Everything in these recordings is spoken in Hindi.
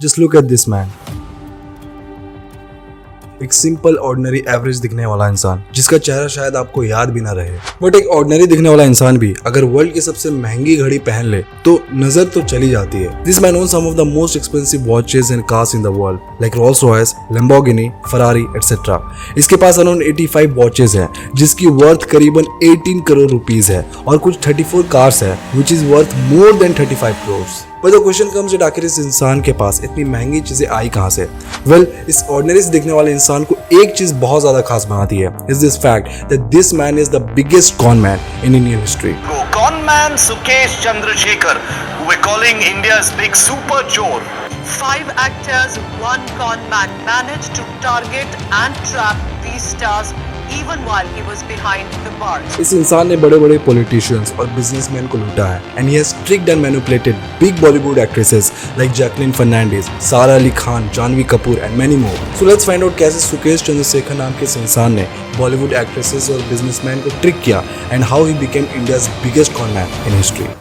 Just look at this man, एक सिंपल ऑर्डिनरी एवरेज दिखने वाला इंसान जिसका चेहरा शायद आपको याद भी ना रहे। बट एक ऑर्डिनरी दिखने वाला इंसान भी अगर वर्ल्ड की सबसे महंगी घड़ी पहन ले तो नजर तो चली जाती है। This man owns some of the most expensive watches and cars in the world like Rolls Royce, Lamborghini, Ferrari etcetera. इसके पास अराउंड 85 वॉचेस हैं जिसकी वर्थ करीबन 18 करोड़ रुपीस है और कुछ 34 कार्स है which is worth more than 35 crore. But the question comes that आखिर इस इंसान के पास इतनी महंगी चीजें आई कहां से? Well, इस ऑर्डिनरी से दिखने वाले इंसान को एक चीज बहुत ज्यादा खास बनाती है, is this fact that this man is the biggest con man in Indian history. Con man Sukesh Chandrasekhar, who we're calling India's big super chor. 5 actors, 1 con man managed to target and trap these stars even while he was behind the bars. इस इंसान ने बड़े बड़े पॉलिटिशियंस और बिजनेसमैन को लूटा है and he has tricked and manipulated big Bollywood actresses like Jacqueline Fernandez, सारा Ali Khan, Janhvi Kapoor and many more. So let's find out कैसे सुकेश चंद्रशेखर नाम के इस इंसान ने बॉलीवुड एक्ट्रेसेस और बिजनेसमैन को ट्रिक किया and how he became India's biggest con man in history.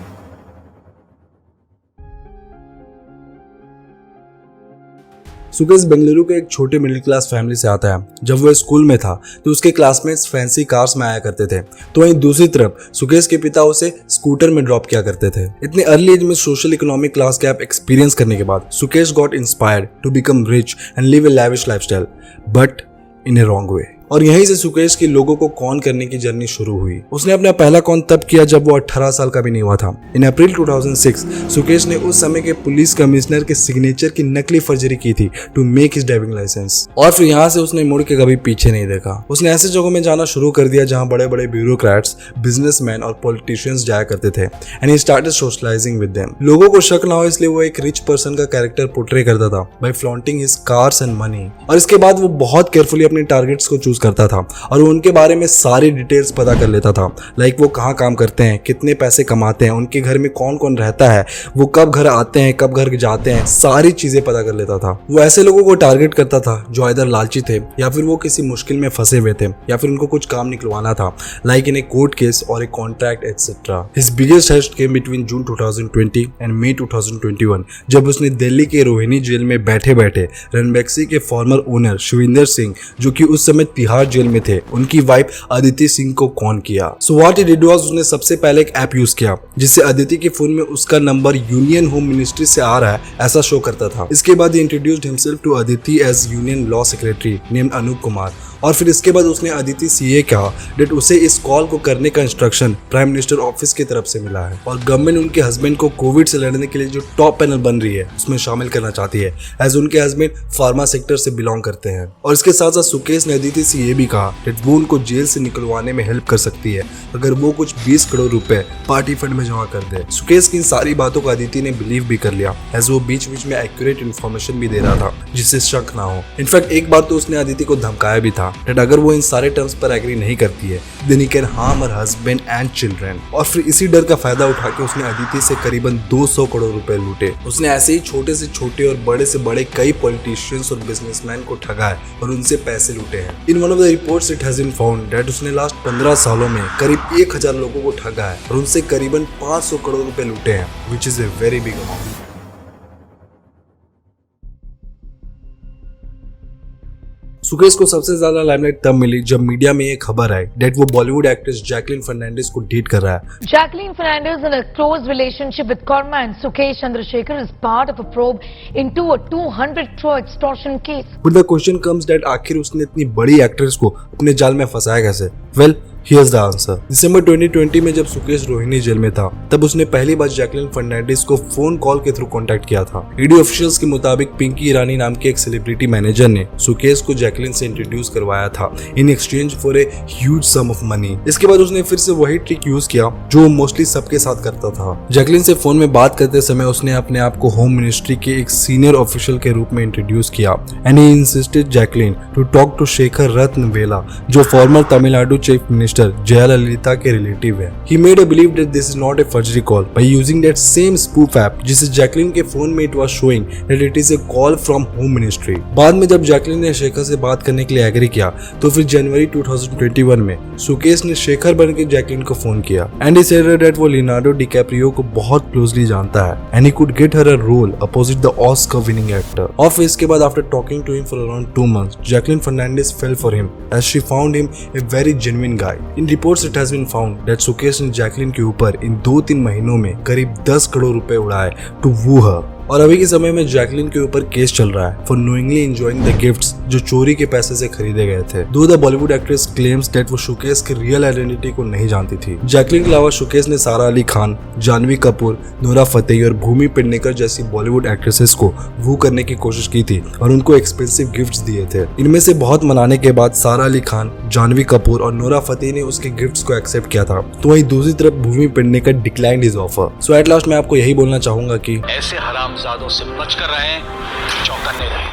Sukesh Bengaluru के एक छोटे मिडिल क्लास फैमिली से आता है। जब वो स्कूल में था तो उसके क्लासमेट्स फैंसी कार्स में आया करते थे, तो वहीं दूसरी तरफ सुकेश के पिता उसे स्कूटर में ड्रॉप किया करते थे। इतनी अर्ली एज में social economic class gap experience करने के बाद Sukesh got inspired to become rich and live a lavish lifestyle, but in a wrong way. और यहीं से सुकेश की लोगों को कॉन करने की जर्नी शुरू हुई। उसने अपना पहला कॉन तब किया जब वो 18 साल का भी नहीं हुआ था। इन अप्रैल 2006 सुकेश ने उस समय के पुलिस कमिश्नर के सिग्नेचर की नकली फर्जरी की थी to make his driving licence. और फिर यहाँ से उसने मुड़ के कभी पीछे नहीं देखा। उसने ऐसे जगहों में जाना शुरू कर दिया जहाँ बड़े बड़े ब्यूरोक्रेट्स, बिजनेसमैन और पॉलिटिशियंस जाया करते थे and he started socialising with them. लोगों को शक ना हो इसलिए वो एक रिच पर्सन का कैरेक्टर पोर्ट्रे करता था by flaunting his cars and money. और इसके बाद वो बहुत केयरफुली अपने टारगेट्स को चूज करता था और उनके बारे में सारी डिटेल्स पता कर लेता था, लाइक वो कहाँ काम करते हैं, कितने पैसे कमाते हैं, उनके घर में कौन कौन रहता है, वो कब घर आते हैं, कब घर जाते हैं, सारी चीजें पता कर लेता था। वो ऐसे लोगों को टारगेट करता था जो इधर लालची थे या फिर वो किसी मुश्किल में फंसे हुए थे या फिर उनको कुछ काम निकलवाना था, like in a court case और a contract etcetera. His biggest heist came between June 2020 and May 2021 जब उसने दिल्ली के रोहिणी जेल में बैठे बैठे रणबैक्सी के फॉर्मर ओनर शिविंदर सिंह, जो कि उस समय तिहाड़ जेल में थे, उनकी वाइफ अदिति सिंह को कॉन किया। So what he did was उसने सबसे पहले एक ऐप यूज किया जिससे अदिति के फोन में उसका नंबर यूनियन होम मिनिस्ट्री से आ रहा है ऐसा शो करता था। इसके बाद ही introduced himself to Aditi as union law secretary named Anoop Kumar. और फिर इसके बाद उसने अदिति सीए कहा डेट उसे इस कॉल को करने का इंस्ट्रक्शन प्राइम मिनिस्टर ऑफिस की तरफ से मिला है और गवर्नमेंट उनके हस्बैंड को कोविड से लड़ने के लिए जो टॉप पैनल बन रही है उसमें शामिल करना चाहती है, एज उनके हस्बैंड फार्मा सेक्टर से बिलोंग करते हैं। और इसके साथ साथ सुकेश ने अदिति से ये भी कहा डेट वो उनको जेल से निकलवाने में हेल्प कर सकती है अगर वो कुछ 20 करोड़ रुपए पार्टी फंड में जमा कर दे। सुकेश की इन सारी बातों को अदिति ने बिलीव भी कर लिया, एज वो बीच बीच में एक्यूरेट इन्फॉर्मेशन भी दे रहा था जिससे शक ना हो। इनफैक्ट एक बात तो उसने अदिति को धमकाया भी था डेट अगर वो इन सारे टर्म्स पर एग्री नहीं करती है then he can harm her husband and children. और फिर इसी डर का फायदा उठा के उसने अदिति से करीबन 200 करोड़ रुपए लूटे। उसने ऐसे ही छोटे से छोटे और बड़े से बड़े कई पॉलिटिशियंस और बिजनेसमैन को ठगा है और उनसे पैसे लूटे हैं। In one of the reports it has been found that उसने लास्ट 15 सालों में करीब 1000 लोगों को ठगा है और उनसे करीबन 500 करोड़ रुपए लूटे हैं, which is a very big amount. Sukesh को सबसे ज्यादा लाइमलाइट तब मिली जब मीडिया में ये खबर आई डेट वो बॉलीवुड एक्ट्रेस जैकलिन फर्नांडिस को डेट कर रहा है। Jacqueline Fernandez in a close relationship with conman Sukesh Chandrasekhar is part of a probe into a 200 crore extortion case. But the question comes that आखिर उसने इतनी बड़ी एक्ट्रेस को अपने जाल में फंसाया कैसे? Well, Here's the answer. दिसंबर 2020 में जब सुकेश रोहिणी जेल में था तब उसने पहली बार जैकलिन फर्नांडिस को फोन कॉल के थ्रू कांटेक्ट किया था। ईडी ऑफिशियल्स के मुताबिक पिंकी ईरानी नाम के एक सेलिब्रिटी मैनेजर ने सुकेश को जैकलिन से इंट्रोड्यूस करवाया था in exchange for a huge sum of money. इसके बाद उसने फिर से वही ट्रिक यूज किया जो मोस्टली सबके साथ करता था। जैकलिन से फोन में बात करते समय उसने अपने आप को होम मिनिस्ट्री के एक सीनियर ऑफिशियल के रूप में इंट्रोड्यूस किया and he insisted Jacqueline to talk to Shekhar Ratna Vela जो former Tamil Nadu chief minister minister Jayalalithaa के रिलेटिव है। He made her believe that this is not a forgery call by using that same spoof app जिसे जैकलिन के फोन में it was showing that it is a call from Home Ministry। बाद में जब जैकलिन ने शेखर से बात करने के लिए एग्री किया तो फिर जनवरी 2021 में सुकेश ने शेखर बन के जैकलिन को फोन किया एंड he said that वो लियोनार्डो डिकैप्रियो को बहुत क्लोजली जानता है and he could get her a role opposite the Oscar winning actor। और फिर इसके बाद after talking to him for around 2 months, Jacqueline Fernandez fell for him as she found him a very genuine guy। In reports it has been found that Sukesh ने जैकलिन के ऊपर इन 2-3 महीनों में करीब 10 करोड़ रुपए उड़ाए to woo her। और अभी के समय में जैकलिन के ऊपर केस चल रहा है for knowingly enjoying the gifts जो चोरी के पैसे से खरीदे गए थे। दो the Bollywood actress claims that वो सुकेश की रियल आइडेंटिटी को नहीं जानती थी। जैकलिन के अलावा सुकेश ने सारा अली खान, जानवी कपूर, नोरा फतेही और भूमि पेडनेकर जैसी बॉलीवुड एक्ट्रेसेस को वू करने की कोशिश की थी और उनको एक्सपेंसिव गिफ्ट्स दिए थे। इनमें से बहुत मनाने के बाद सारा अली खान, जानवी कपूर और नोरा फतेही ने उसके गिफ्ट्स को एक्सेप्ट किया था, तो वहीं दूसरी तरफ Bhumi Pednekar declined his offer. So at last मैं आपको यही बोलना चाहूंगा कि ऐसे हरामजादों से बचकर रहें, चौकन्ने रहें।